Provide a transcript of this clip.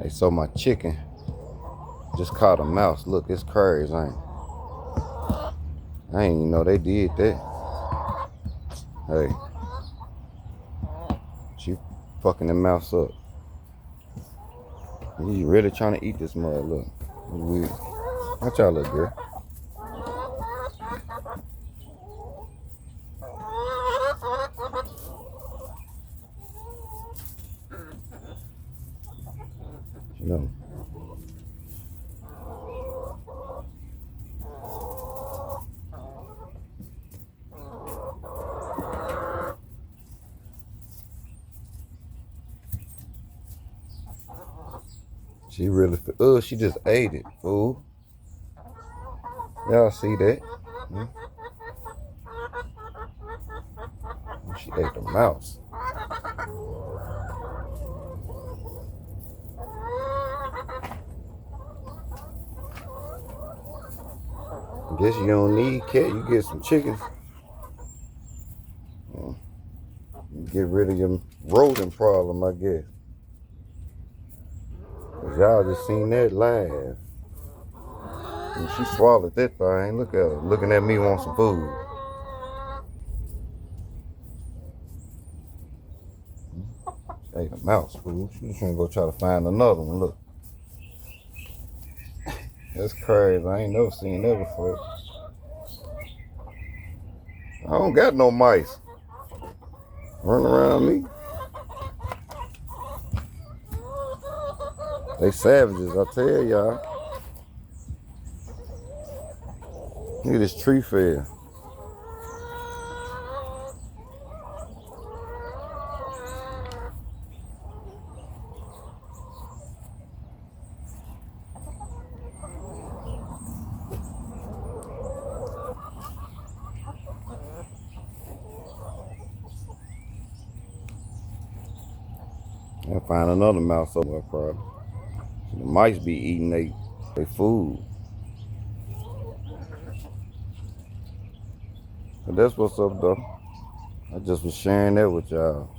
Hey, so my chicken just caught a mouse. Look, it's crazy, ain't it? I ain't even know they did that. Hey, she fucking the mouse up. He really trying to eat this mud. Look, it's weird. Watch out, little girl. You know. She really, she just ate it, fool. Y'all see that? Hmm? She ate the mouse. Guess you don't need cat. You get some chickens. Get rid of your rodent problem, I guess. Cause y'all just seen that live. And she swallowed that thing. Look at her, looking at me want some food. She ate a mouse, fool. She's gonna go try to find another one. Look. That's crazy. I ain't never seen that before. I don't got no mice. Run around me. They savages, I tell y'all. Look at this tree fell. I'll find another mouse somewhere probably. The mice be eating they food. But that's what's up though. I just was sharing that with y'all.